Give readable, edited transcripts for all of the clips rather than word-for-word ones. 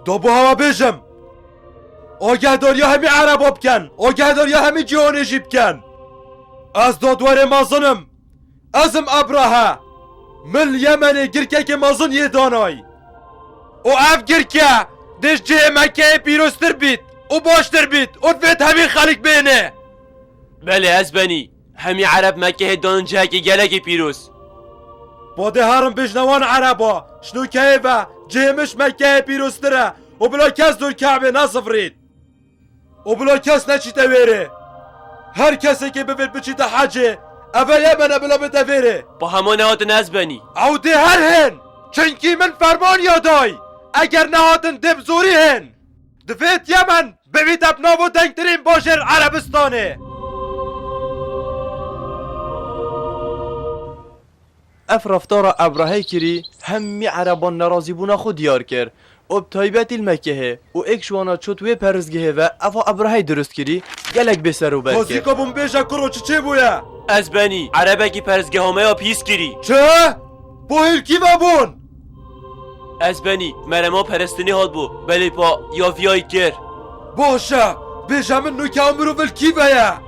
دو بو هوا بيجم آگهداریا همی عربا بکن آگهداریا همی جهانیجی بکن از دادوار مازنم ازم ابراها من یمنی گرکه که مازن یه دانای و اف گرکه دش جه مکه پیروستر بید و باشتر بید و دوید همین خلق بینه بله ازبنی همی عرب مکه دانجه که گلک پیروز با ده هرم بجنوان عربا شنو که و جهمش مکه پیروستره و بلا کس دور کعبه نصفرید و بلا کس نچیته ویره هر کسی که بفید بچیته حجه اول یمنه بلا بده ویره با همان هاتن ازبنی او ده هر هن چنکی من فرمان یادای اگر نهاتن دب زوری هن دفید یمن ببید ابنا و دنگترین باشر عربستانه اف رفتار ابراهی کری همی عربان نرازی بونا خود دیار کرد و بتایبت المکه و اکشوانا چوتوی پرزگه و افا ابراهی درست کری گلک بسر و خوزی برکه که بون بیجا کرو چه بویا ازبنی عربه کی پرزگه همه ها پیس کری چه؟ بو هلکی و بون ازبنی مرما پرستنی هاد بو بلی پا یافیای کر باشه بیجا من نوکه امرو بلکی بیا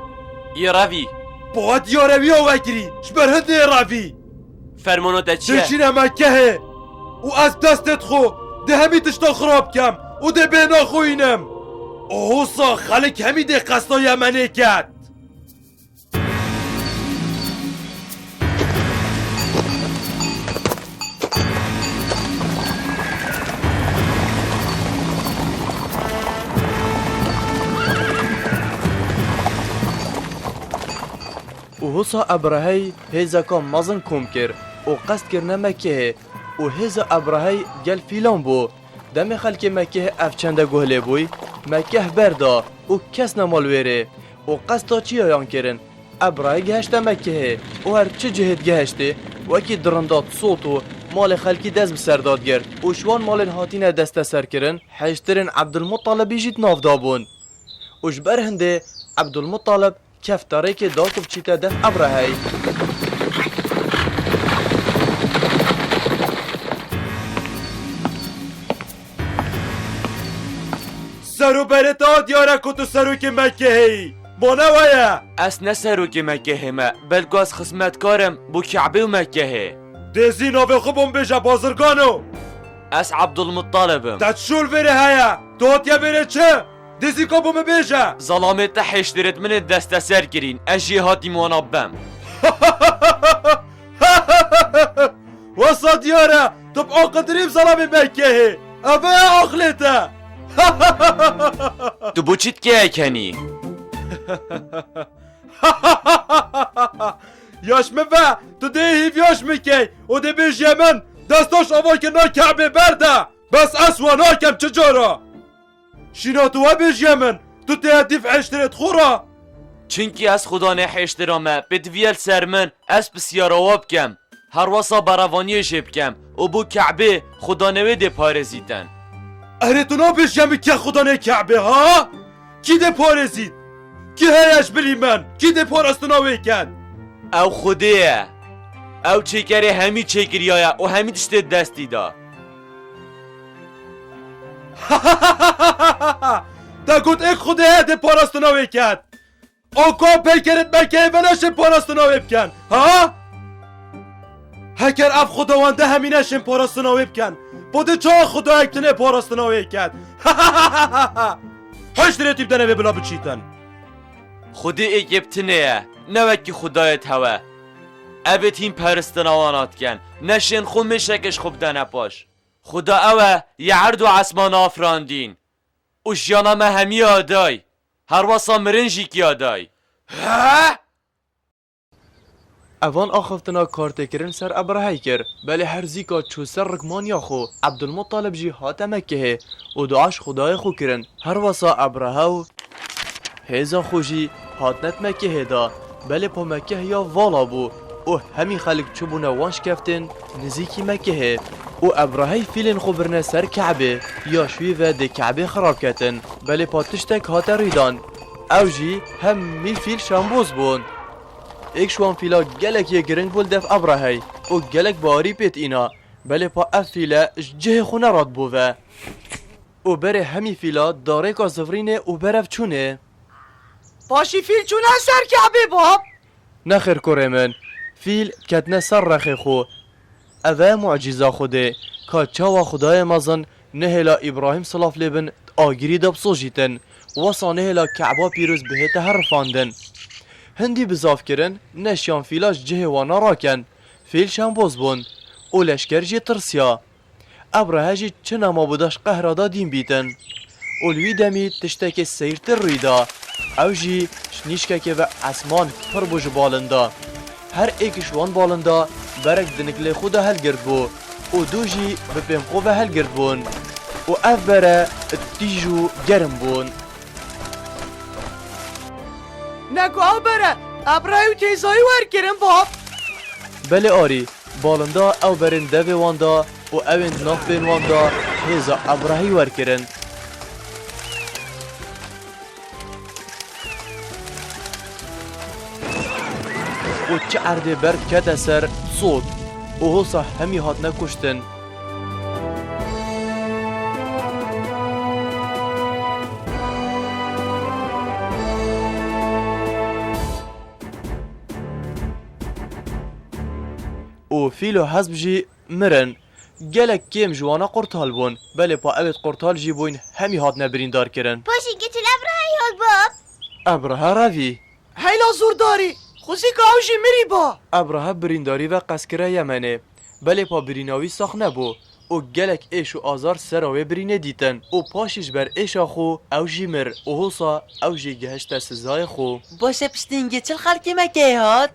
یه روی باید یاروی ها وگری شبر هنده روی فرمانات چیه؟ دشینه مکه و از دستت خو ده همی تشتا خراب کم و ده بینا خوینم اوسا خلق همی ده قصدا یمنه کد و حسا ابراهی هیزا کام مازن کم کرد و قصد کرنه مکه و هیزا ابراهی گل فیلان بو دم خلک مکه افچنده گهله بوی مکه بردا و کس نمال ویره و قصد چی آیان کرن ابراهی گهشته مکه و هر چه جهت گهشته وکی درندات صوت و مال خلکی دست بسرداد گرد و شوان مال هاتینه دست سر کرن حیشترین عبدالمطلبی جیت نافدا بون و جبر هنده عبدالمطلب کفتاره که داکب چیتا دف ابراهی سرو برتا دیاره کتو سرو که مکه هی مانه ویا اس نسرو که مکه همه بلکو از خسمتکارم بو کعبه و مکه دزی ناوه خوبم بیجا بازرگانو اس عبدالمطالبم تتشول وره هیا دوتیا وره چه دزی کبوم بیجا ظلامت حشترت من دست سر کرین اجی هاتی موانابم وصا دیاره تو با قدریم ظلام مکه هی اوه اخلیتا تو بو چیت که کنی؟ یاش مفه تو ده هیف یاش میکی و ده بیش یمن دستاش آوا که نا کعبه برده بس اسوا ناکم چجارا شینا تو ها بیش یمن تو ده دیف عشترت خورا چونکی از خدا نه احترامه بدویل سر من از بسیارا بکم هر واسا براوانی بکم و بو کعبه خدا نویده پارزیدن اره تو نا بیش یمی که خدا نه کعبه ها کی ده پارزید کی هیش بلی من کی ده پارستناوی کن او خوده او چکره همی چکریایه و همی دشته دستی دا تا گوت ایک خوده ده پارستناوی کن آکا پیکرت مکه و نشه پارستناوی بکن ها هکر اف خداونده همین نشه پارستناوی بکن بوده چه خدا اکتنه پارستناوی کن هشت ریتیب دنه بلا بچیتن خوده ایگپتنه نوکی خدایت هوا اوت این پرستنوانات کن نشین خو مشکش خوب دنه پاش خدا اوه یه عرض و عصمان آفراندین و جانم همی آدای هر واسا مرنجی کی آدای ها؟ اوان آخفتنا کارت کرن سر ابراهی کر بله هر زیکا چو سر رکمانیا خو عبدالمطالب جی هات مکه و دعاش خدای خو کرن هر واسا ابراهه و هیزا خوشی هاتنت مکه دا بله پا مکه یا والا بو و همی خلق چوبونه وانش کفتن نزیکی مکه و ابراهی فیلن خو برنه سر کعبه یا شوی و ده کعبه خراب کتن بله پا تشتک هات ریدان او جی هم می فیل شامبوز بون ایک شوان فیلا گلک یه گرنگ بول دف ابراهی و گلک باری پیت اینا بله پا اف فیلا جه خونه راد بو و او بره همی فیلا داره که زفرینه او برف چونه باشی فیل چونه سر کعبه باب نخیر کوره من فیل کتنه سر رخی خو اوه معجزه خوده که چاوا خدای مازن نهلا ابراهیم صلاف لبن آگیری دبسو جیتن وصا نهلا کعبا پیروز بهت هرفاندن هندی بزاف کرن نشیان فیلاش جه وانا راکن فیل شن بوز بون او لشکر جی ترسیا ابره جی چنا ما بوداش قهرادا دین بیتن اولوی دمی تشتک سیرتر ریدا او جی شنیشکه که و اسمان پر بوش بالندا هر ایکش وان بالندا برک دنکل خود هل گرد بو او دو جی بپیم خوب هل گرد بون و اف بره تیجو گرم بون نگو او بره ابراهیو تیزایی ور کرن باب بله آری بالندا او برن دوی واندا و اوین ناف بین واندا هیزا ابراهی ور کرن و چه عرده برد کت سر صوت و حوصا همی هات نکشتن و فیل و حزب جی مرن گلک کم جوانا قرطال بون بله پا اوید قرطال جی بوین همی هات نبرین دار کرن باشی گتل ابراهی هاد باب ابرها روی هیلا زور داری خوزی که او جی مری با ابرها برینداری و قسکره یمنه بله پا بریناوی ساخ نبو او گلک ایش و آزار سراوی برینه دیتن او پاشش بر ایشا خو او جی مر او حوصا او جی گهشت سزای خو باشه پشتینگی چل خلکی مکه هات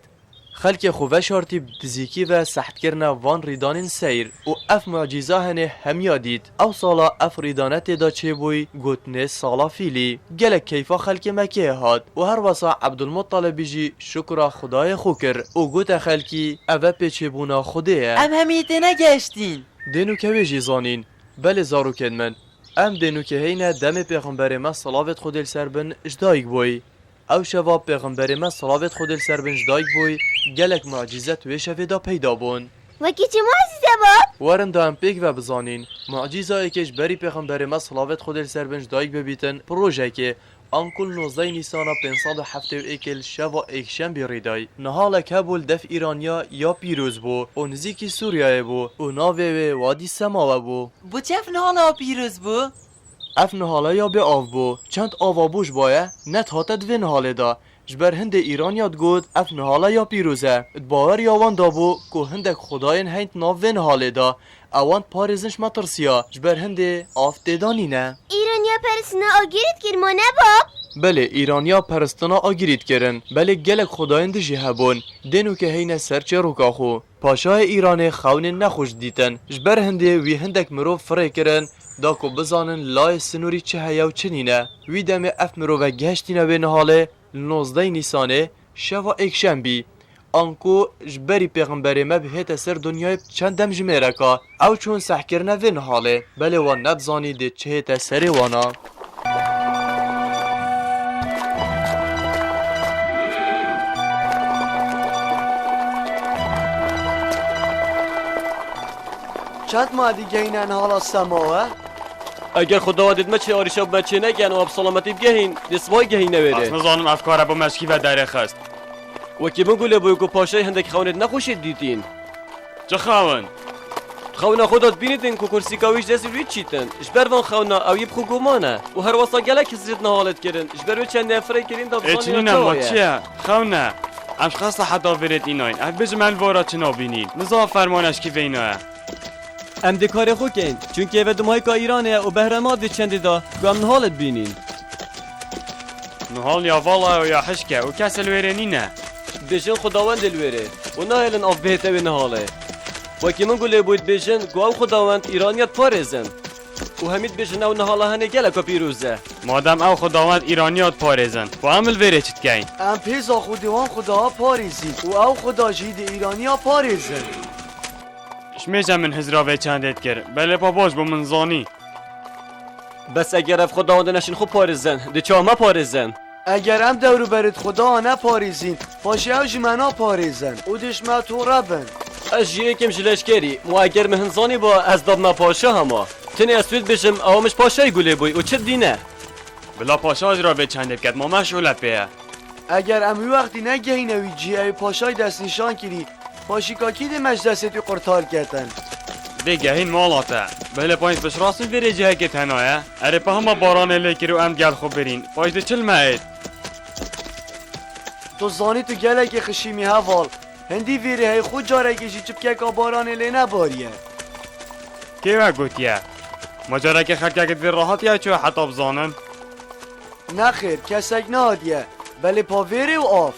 خلق خوبه شارتی دزیکی و سحت کرنا وان ریدان سیر و اف معجزه هنه هم یادید او سالا اف ریدانت دا چه بوی گوتنه سالا فیلی گلک کیفا خلق مکه هاد و هر واسا عبدالمطلب جی شکر خدای خوکر و گوت خلقی اوه پیچه بونا خوده ام همیده نگشتین دینو که ویجی زانین بله زارو کن من ام دینو که هینه دم پیغمبر ما صلاوت خودل سربن اجدایگ بوی او شوا پیغمبر ما صلاوت خودل سربن اجدایگ بوی گلک معجزت و شوه دا پیدا بون وکی چه معزیزه باب ورن دا ام پیک و بزانین معجزه ایکش بری پیغمبر ما صلاوت خودل سربن اجدایگ ببیتن پروژه که آنکل 19 نیسانا 571 شوا ایکشن بیریدای نهالک هبول دف ایرانیا یا پیروز بو و نزیکی سوریه بو و ناوه و وادی سماوه بو بو چف نهالا پیروز بو اف نهاله یا به آو بو چند آوا بوش بایه نت هاته دوی نهاله دا جبر هند ایران یاد گود اف نهاله یا پیروزه باور یاوان دا بو که هندک خداین هنت ناو نهاله دا اوان پارزنش مترسیا جبر هند آف دیدانی نه ایرانیا پرسنا آگیرت کرمانه باب بله ایرانیا پرستنا آگیرید کرن بله گلک خدایند جی هبون دینو که هین سرچه روکا خو پاشای ایران خون نخوش دیتن جبر هنده وی هندک مرو فره کرن داکو بزانن لای سنوری چه هیا و چنینه وی دم اف مرو و گهشتینه به نهاله 19 نیسانه شوا اکشنبی آنکو جبری پیغمبر ما بهت سر دنیای چند دم جمیرکا او چون سحکرنه و نهاله بله وان نبزانی ده چه هت سر وانا چند ما دیگه اینن حالا سماوه اگر خداوندت ما چه آریشا و بچه نگن و اب سلامتی بگهین دسمای گهین از نبره نظانم افکار با مشکی و درخ است و که من گوله بایگو پاشای هندک خونت نخوشید دیدین چه خواهن؟ خونا خودت بینیدین که کرسی کاویش دستی روی چیتن جبر وان خونا او یه بخو گمانه و هر واسا گلک زید نهالت کرن جبر چند نفره کرین دا بزانی ایچنین ما چیه؟ خونه امش خاصة حدا ورد ایناین اف بج من وارا چنا بینین نظام فرمانش کی ویناه ام دکار خو کن چونکه و دمای که ایرانه و بهرماد چند دا گام نهالت بینین نهال یا والا یا حشکه و کسل ورنینه بجن خداوند الوره و نهالن اف بهته و نهاله و که من گوله بود بجن گوام خداوند ایرانیت پارزن و همید بجن او نهاله هنه گلک پیروزه مادم او خداوند ایرانیات پارزن و عمل وره چت گین ام پیزا خودوان خدا پاریزی و او خدا جید ایرانیا پاریزن شمیجه من هزراوه چندت کرد بله باباش با منزانی بس اگر اف خداوند نشین خوب پارزن ده چه ما پارزن اگر هم دورو برد خدا نه پاریزین پاشه او جمنا پاریزن او دشمت و ربن از جیه کم جلش کری مو اگر مهنزانی با از داب نپاشه هما تنی اسوید بشم اومش پاشای گله بوی و چه دینه بلا پاشاج را به چنده بکد ما مشغول پیه اگر امی وقتی نگهینوی جی ای پاشای دست نشان کری پاشی کاکی دی مجلسی توی قرطال کردن بگهین مالاته بله پایین پش راستن بری جه که تنایه اره په همه باران لیکر و ام گل خوب برین پاش ده چل مهید تو زانی تو گله که خشیمی هوال هندی ویری های خود جاره کشی چپ که باران لی نباریه که و گوتیه مجاره که خلکه که در راحت یا چو حتی بزانن نخیر کسک نادیه بله پا ویری و آف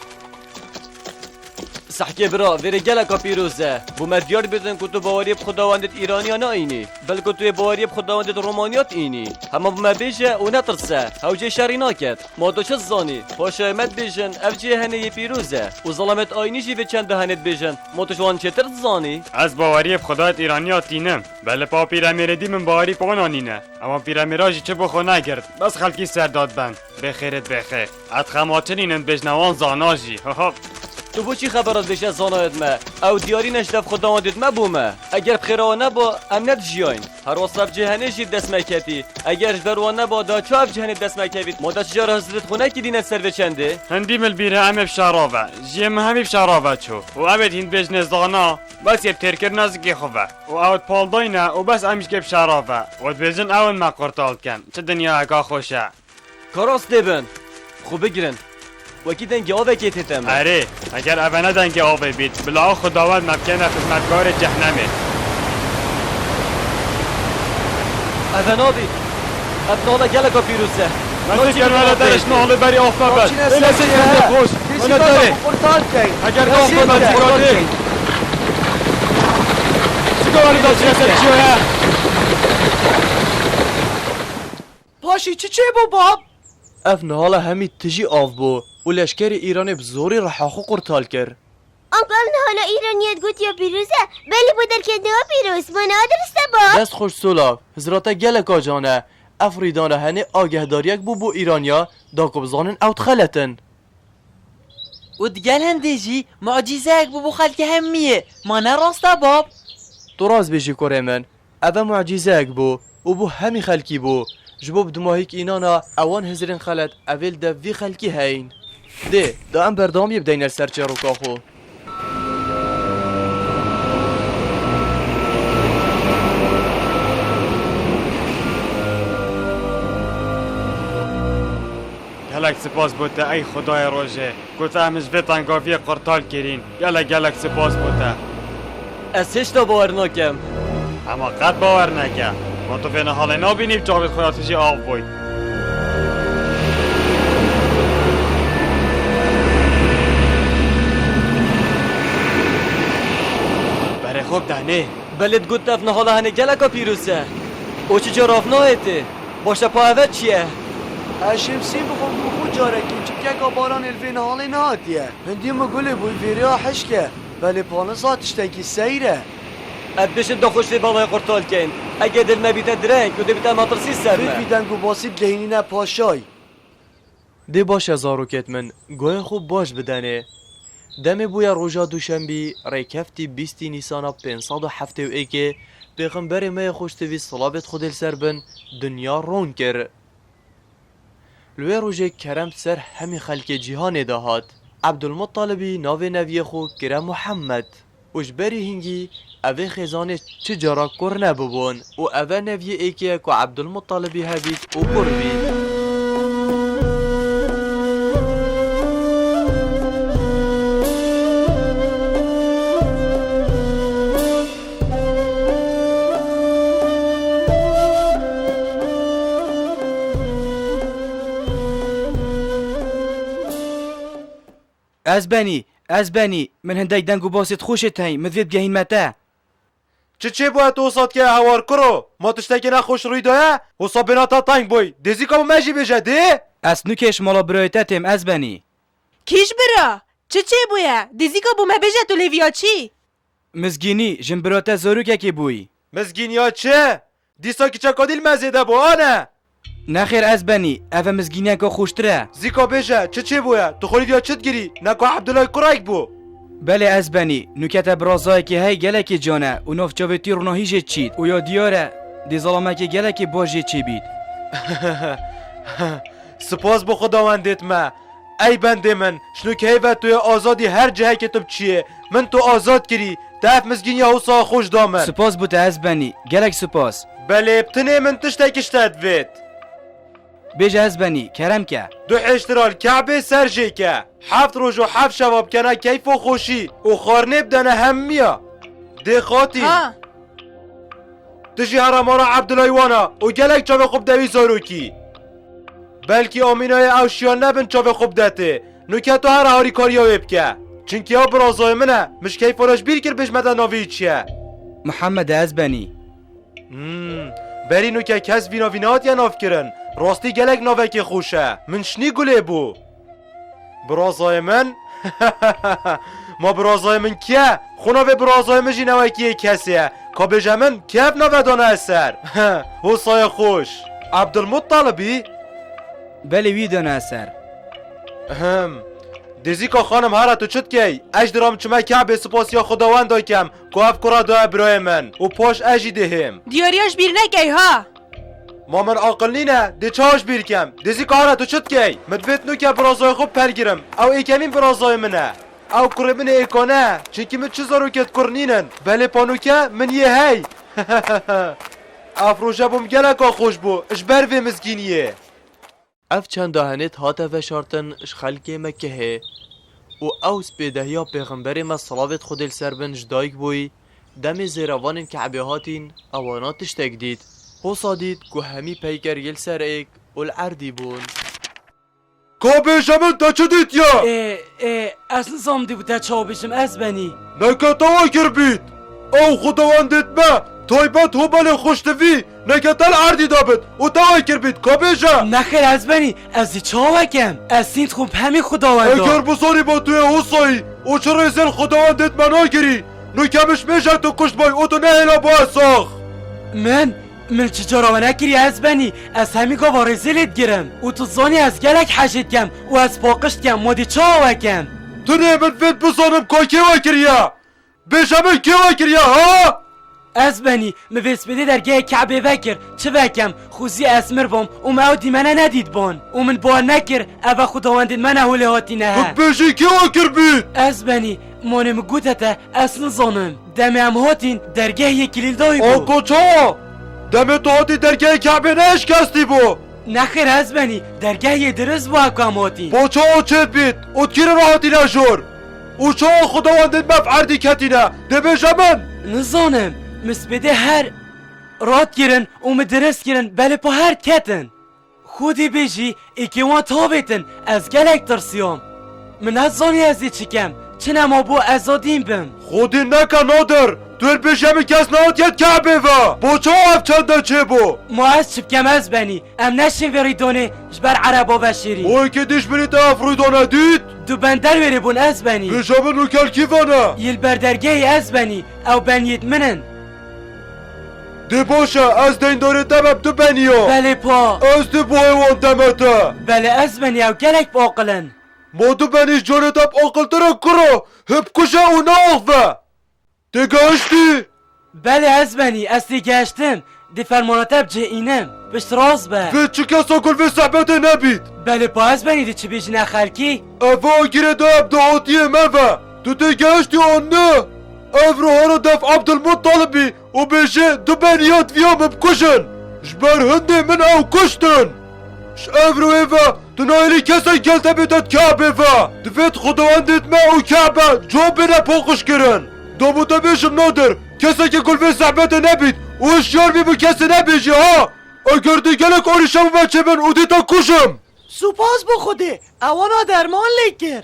صحکه برا ویره گله کا پیروزه بو مدیار بدن که تو باوری خداوندت ایرانی نا اینی بلکه توی باوری خداوندت رومانیات اینی همه بو مبیشه و نترسه هوجه شری ناکد ما تو چه زانی پاشای مد بیشن افجه هنه یه پیروزه و ظلمت آینی جی به چند هنت بیشن ما تو شوان چطر زانی از باوری خدایت ایرانیات دینم بله پا پیرمیردی من باوری پانانینه اما پیرمیراجی چه بخو نگرد بس خلکی سرداد بند بخیرت بخیر اتخماتنینن بجنوان زاناجی تو بو چی خبرات بشه زانایت ما او دیاری نشدف خداوندت ما بومه اگر بخیرا نبا امنت جیاین هر وصف جهنه جی دست مکتی اگر جبروا نبا دا چو اف جهنه دست مکوید مادا چجار حضرت خونه کی دینت سر بچنده هندی مل بیره امه بشاراوه جیم همی بشاراوه چو و اوید هند بجن زانا بس یب ترکر نزگی خوبه و اوید پالداینه و بس امیش که بشاراوه و بجن اون ما قرطال کن چه دنیا اگا خوشه کاراس دیبن خوب بگیرن وکی دنگی آوه که تیتم اره اگر اوه ندنگ آوه بید بلا خداوند مبکنه خدمتگار جهنمه اوه نابی ابنالا گلگا پیروزه من فکر ولا درش نهاله بری آف مبد ایلا سیکنده خوش منو داره قرطال کن اگر آف مبد فراده چیکار ولی داشتی اصلا چیه پاشی چه بو باب اف نهاله همی تجی آف بو و لشکر ایرانی بزوری رحاخو قرطال کر آنکال حالا ایرانیت گوت یا پیروزه بلی بودر که نه پیروز ما ندرسته با دست خوش سولاف حضرت گلک آجانه افریدانه هنه آگهداریک بو ایرانیا دا کبزانن اوت خلتن و دگل هنده جی معجزه اک بو خلک همیه ما نراسته باب تو راز بیجی کره من اوه معجزه اک بو و بو همی خلکی بو جبو بدماهیک اینانا اوان هزرین خلت اول دا وی خلکی هین ده دا ام بردام یبدین السرچه رو کاخو گلک سپاس بوده ای خدای روژه گوته همش به تنگاوی قرطال کرین گلک سپاس بوده از هشتا باور ناکم اما قد باور نکه ما تو فینه حاله نابینیم جاوید خوداتشی آف بوید بره خوب دهنه بلد گوت اف نهاله هنه گلگا پیروزه او چی جار آفنایته باشه پا اوه چیه اشمسی بخون بو خود جاره کن چپ که باران الفین حالی نادیه هندی مگوله بوی ویری ها حشکه بله پانه زاتش تنکی سیره اب بشه دا خوش بالای قرطال کن اگه دل مبیته درنگ و دبیته مطرسی سرمه بیدن گو باسیب گهینی نه پاشای ده باشه زاروکت من گوه خوب باش بدنه دم بویا روژا دوشنبی ریکفتی 20 نیسانا 571 پیغمبر ما خوشتوی صلابت خود سر بن دنیا رون کر لوی روژه کرم سر همی خلق جهان دهات عبدالمطالبی ناو نوی خو کرم محمد وجبری هنگی اوه خزانه چه جارا کر نببون و اوه نوی ایکیه که عبدالمطالبی هبید و کر بید از بنی من هندک دنگو باست خوشت هی مدوید بگهین متا چه باید تو سات که هوار کرو ما تشتکی نخوش روی دایه و صابناتا تنگ بوی دیزی کامو مجی بشه ده از نوکش مالا برایتتم از بنی کیش برا چه بویا دیزی که بومه بجه تو لیویا چی مزگینی جنبراتا زاروکه که بوی مزگینیا چه دیسا که چکادیل مزیده بو آنه نخیر از بنی اوه مزگینی که خوشتره زیکا بشه چه بویا تو خوری دیا چت گیری نکو عبدالله کرایک بو بله از بنی نوکت برازای که هی گله که جانه و ناف جاوتی رو ناهیجه چید و یا دیاره دی ظلمکی گلکی باجی چی بید سپاس بو خداوندت ما ای بنده من شنو که و توی آزادی هر جهه که تو بچیه من تو آزاد کری دف مزگین یا حسا خوش دامن سپاس بوده از بنی گلک سپاس بله بتنه من تشتکشتت وید بیجه از بنی کرم که دو اشترال کعبه سرجه که 7 روز و 7 شباب کنه کیف و خوشی و خارنه بدنه همیا ده خاطی ها تجی هرمارا عبدالایوانا و گلک چاوه خوب دوی زاروکی بلکی آمینای اوشیان نبن چاوه خوب دته نوکتو هر هاری کاریا ویبکه چونکه ها برازای منه مش کیف وراش بیر کر بشمده ناوی چیه محمد از بنی بری نوکه کس وینا وینات یا ناف کرن راستی گلک ناوه که خوشه من شنی گله بو برازای من ما برازای من کیه خوناوه برازای من جینوه کیه کسیه که بجه من کیف ناوه دانه اثر حسای خوش عبدالمطلبی بله وی دانه اثر دیزیکا خانم هره تو چت کی اج درام چما کعبه سپاسیا خداوند داکم که اف کرا دا برای من و پاش اجی دهم دیاریاش بیر نکی ها ما من عاقل نینه دی چاش بیر کم دیزیکا هره تو چت کی مدفت نو که برازای خوب پرگیرم او ایکمین برازای منه او کره من ایکانه چونکی من چه زاروکت کرنینن بله پانوکه من یه هی افروشه بوم گلکا خوش بو اش بر و مسکینیه اف چند دهنت هاته و شارتن اش خلق مکه هی و اوس بدهیا پیغمبر ما صلوات خود السر بن جدایک بوی دم زیروان کعبه هاتین اواناتش تگدید هو صادید که همی پیگر یل سر ایک والعردی بون کابه شمن تا چه دید یا اصلا زامدی بوده چا بشم از بنی نکه توا کر بید او خداوندت ما تایبت هو بله خوشتوی نکه تل عردی دابد و توا کر بید کابه شم نخیر از بنی از چا وکم از سینت خوب همین خداوندا اگر بزاری با توی حسایی او چرا ازل خداوندت منا گیری نو کمش میشه تو کشت بای او تو نه با ساخ من چجا را نکری از بنی از همین گا وارزیلت گیرم و تو زانی از گلک حشید کم و از پاقشت کم مادی چا وکم تو نه من فید بزانم که که وکریا بشمه که وکریا ها از بنی مویس بده درگاه کعبه وکر چه وکم خوزی اسمر بام و معودی منه ندید بان و من با نکر او خداوندت منه هوله هاتی نه بشی که وکر بید از بنی مانم گوتته اصلا زانم دم هم هاتین درگاه یکلیل دایی بو آقا چا دم تو هاتی درگاه کعبه نش کستی بو نخیر از بنی درگاه یه درست با اکام هاتین با چا او چت بید او کیر راحتی نشور او چا خداوندت مفعردی کتینه ده بشمن نزانم مسبده هر رات گیرن و مدرس گیرن بله پا هر کتن خودی بیجی ایکی وان تابتن از گلک ترسیام من از زانی ازی چکم چه نما بو ازادیم بم خودی نکن نادر تو بشمی کس نهاتیت کعبه و با چا اف چنده چه بو ما از چپکم از بنی ام نشین وری دونه جبر عربا بشیری اوی که دیش بینی تا افرویدانه دید دو بندر وری بون از بنی بشمن نوکل کیفانه یل بردرگاهی از بنی او بنیت منن ده باشه از دین داره دمم تو بنیا بله پا از ده بای وان دمته بله از بنی او گلک باقلن ما تو بنیش جانت اب آقل تره کرا هب کشه و ناخفه ده گشتی بله از بنی از دی گشتم دی فرماناتب جه اینم بشت راز به و چه کسا کل و صحبت نبید بله پا از بنی دی چه بیش نخلکی افا گیره دب دهاتی مفه تو ده گشتی آن نه افرو هارو دف عبدالمطلبی و بشه دو بنیات ویام بکشن جبر هنده من او کشتن ش افرو ایفا تو نایلی کسی گلته بیدد کعبه فا دفت خداوندت ما او کعبه جو بینه پاقش کرن داموتا بیشم نادر کسی که کلوه صحبت نبید و اشیار بی بو کسی نبیجی ها اگر دیگلک آریشم و بچه من او دیتا کشم سپاس بو خوده اوانا درمان لیکر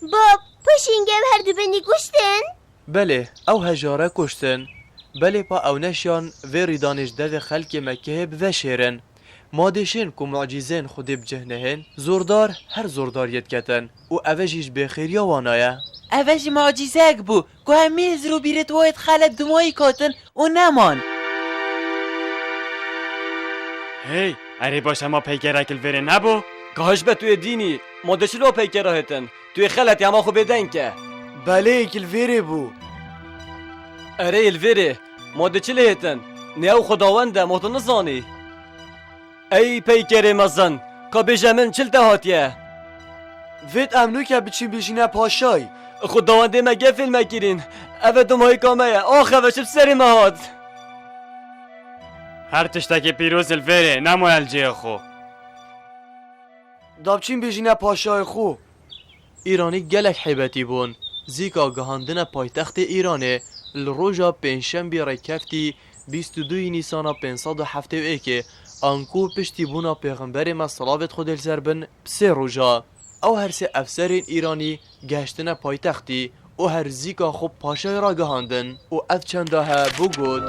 باب پشینگم هر دو بنی گشتن بله او هجاره کشتن بله پا او نشیان ویری دانشده و خلق مکه بوشیرن مادشین که معجزین خودی بجهنهن زوردار هر زورداریت کتن و اوجیش بخیر وانایه اوش معجزه بو که همیز رو بیرت واید خلط دمایی کاتن و نمان هی اری باشه ما پیکرکل وره نبو کاش به توی دینی ما دشلو پیکره هتن توی خلط اما خو بدن که بله ایکل ویره بو اره الویره ما دچله هتن نیا خداونده موتو نزانی ای پیکر مزن که بیجه من چل هاتیه وید امنو که بچین بشینه پاشای خداونده مگه فیلم مکیرین اوه دمای کامه آخه وشب سری مهات هر تشتکی پیروز الفره نمو الجی خو دابچین بشینه پاشای خو ایرانی گلک حیبتی بون زیکا گهاندن پایتخت ایرانه لروژا پنجشنبه ریکفتی 22 نیسان 571 آنکو پشتی بونا پیغمبر ما صلوات خود سربن بسه روژا او هر سه افسرین ایرانی گشتن پایتختی او هر زیکا خوب پاشای را گهاندن و اف چنده ها بگود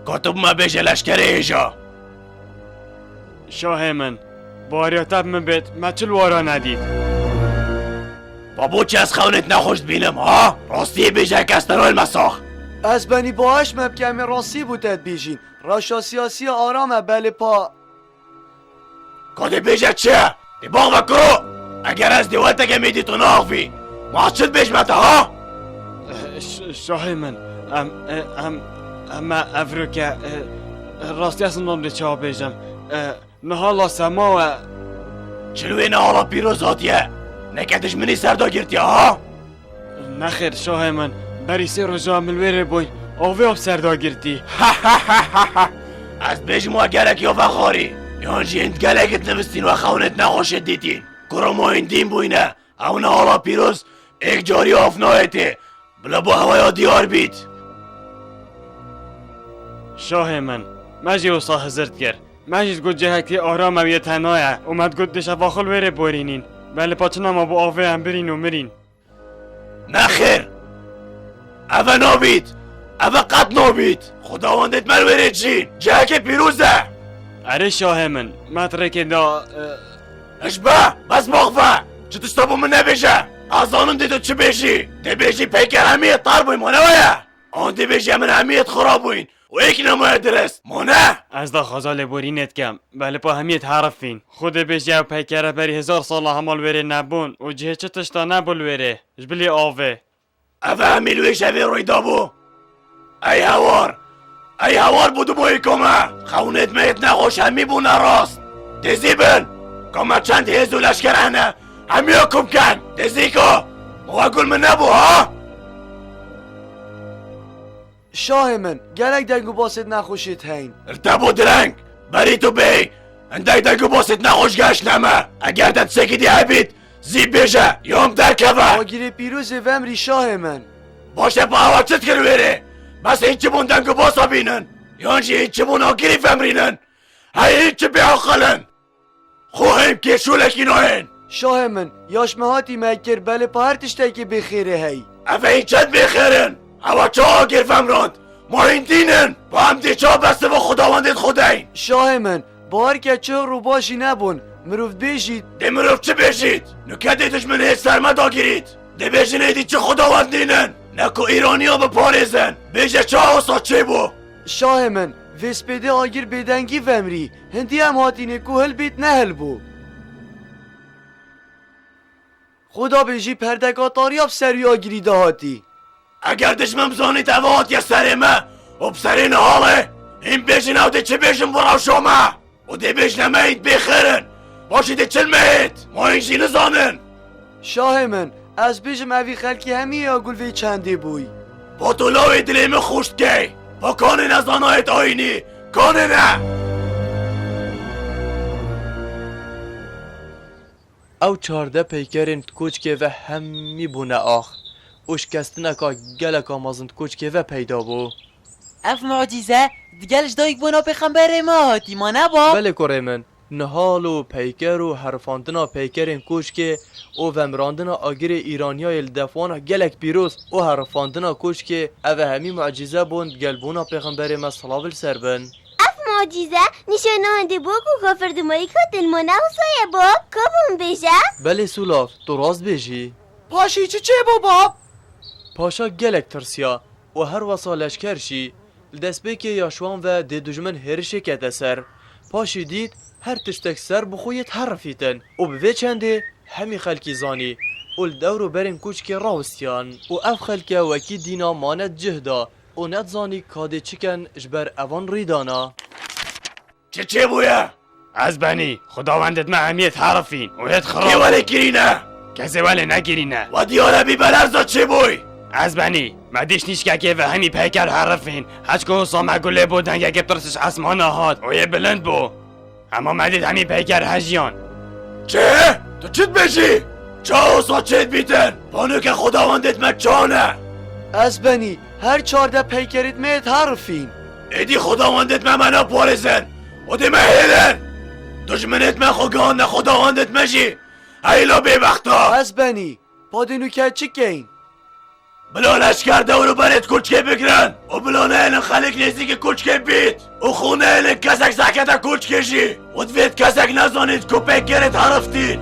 کتب ما بیجه لشکر ایجا شاه من باریاتب من بیت ما چل وارا ندید بابو چه از خونت نخوشت بینم ها راستی بیجه کستنو المساخ از بنی باش مبکم راستی بودت بیشین راشا سیاسی آرامه بله پا کده بیجه چه؟ دی باغ بکرو اگر از دیوالتا که میدی تو ناخفی ما چل بیش متا ها؟ شاه من اما افرو که راستی اصلا نمده چه بیجم نهالا سما و چلوی نهالا پیروز هاتیه نکتش منی سردا گرتیه ها؟ نخیر شاه من بری سه روزا ملویره بوین آوه اب سردا گرتی از بیش ما گلک یا بخاری یانجی اند گلکت نمستین و خونت نخوشت دیتین کرو ما اندین بوینه او نهالا پیروز ایک جاری آفنایته بلا با هوایا دیار بید شاه من مجی وصا هزرد گر مجید گود جهتی آرام و یه تنایه اومد گود دش افاخل ویره بورینین بله پاچنم و با آوه هم برین و مرین نخیر اوه نابید اوه قد نابید خداوندت من ویره چین جهک پیروزه اره شاه من مطره که دا اشبه بس مغفه چه تشتابو من نبیشه ازانم دیدو چه بیشی دی بیشی پیکر همیت تار بوین مانه ویه آن دی بیشی همین همیت خراب بوین و ایک نمایه درست مانه از دا خزال بورینت کم بله پا همیت حرفین خود بیشی و پیکره بری 1000 سال همال ویره نبون و جه چه تشتا نبول ویره جبلی آوه اوه همیل ویش اوه روی دابو ای هوار بودو بایی کمه خونت میت نخوش همی بونه راست دیزی بن کمه چند هیزو لشکر هنه همی حکم کن دیزی که موگل من نبو ها شاه من گلک دنگو باست نخوشید هین ارتبو درنگ بری تو بی اندک دنگو باست نخوش گشت نمه اگر دت سکیدی هبید زیب بیشه یوم در کفه آگیر پیروز ومری شاه من باشه با هوا چت کرو بره بس این چه بون دنگو باسا بینن یانجی این چه بون آگیری فمرینن های این چه بیاقلن خوهم که شولکی نوین شاه من یاش مهاتی مکر بله پا هر تشتکی بخیره هی اوه این چند بخیرن هوا چه آگیر فمراند ما این دینن با هم دی چه بسته و خداوندت خودین شاه من بار که چه رو باشی نبون مروف بیشید دی مروف چه بشید نکه دشمن هیچ سرمد آگیرید دی بیشین ایدی چه خداوند دینن نکو ایرانی ها بپاریزن بیشه چه آسا چه بو شاه من وسپده آگیر بدنگی ومری هندی هم هاتینه که هل بیت نهل بو خدا بیجی پردگاتاری اب سری آگیری دهاتی اگر دشمن بزانی توات یا سرمه و بسرین حاله این بیشین او دی چه بیشین براو شما و دی بیشن مهید بخیرن باشید چل مهید ما اینشی نزانن شاه من از بیشم اوی خلکی همی آگل وی چنده بوی با طلاوی دلیم خوشت که با کان نزانایت آینی کان نه او 14 پیکرین کوچکه و همی بونه آخ اوشکستنه که گلک آمازند کوچکه و پیدا بو اف معجزه دیگلش دایک بونا پیغمبر ما هاتی ما نبا بله کره من نهال و پیکر و حرفاندنا پیکرین کوچکه او ومراندنا آگر ایرانیای الدفوانا گلک پیروز او حرفاندنا کوچکه او همی معجزه بوند گلبونا پیغمبر ما صلاو سربن اف معجزه نشانه هنده بو که کافر دمایی که دلمانه و سایه با کبون بشه بله سولاف تو راست بیجی پاشی چه بو باب پاشا گلک ترسیا و هر وصا لشکر شی دەستپێکی یاشوان و دێ دژمن هێرشێکێتە سەر پاشی دیت هەر تشتێک سەر بخۆیت هەڕفیتن و بڤێ چەندێ هەمی خەلکی زانی و دەور و بەرین کوچکی ڕاوستیان و ئەف خەلکە وەکی دینا مانەت جهدا و نەتزانی کادێ چکەن ژبەر ئەوان ڕیدانا چه بویە؟ ئەزبەنی خداوەندت مە هەمیت هەڕفین و هێت خڕاوەلێ گیرینە کەسێ وەلێ نەگیرینە و دیۆرەبی بەلەرزە چی بووی؟ ئەزبەنی مەدیش نیشکەکێ بە هەمی پەیکەر هەڕفین هەچکە و سۆمەگولێ بۆ دەنگەکە پرسش ئەسمانە هات و یێ بلند بوو ئەمە مەدید هەمی پەیکەر هەژیان چێ؟ تو چیت بێژی؟ چاوسا چێت بیتن؟ پانوکە خداوەندت مە چانە؟ ئەسبەنی هەر چاردە پەیکەریت مێت هەڕفین ئێدی خداوەندت مە مەنە پۆلیسن و دێمە هێلن دژمنت مە خۆگەهاندە خداوەندت مەژی هەیلا بێبەختا ئەسبەنی پادێنوکە چکەین بلا لشکر دورو برت کوچکه بگیرن و بلا نه خلق نزدیک کوچکه بیت و خونه کسک سکت کوچکشی و دوید کسک نزانید که پیکرت حرفتید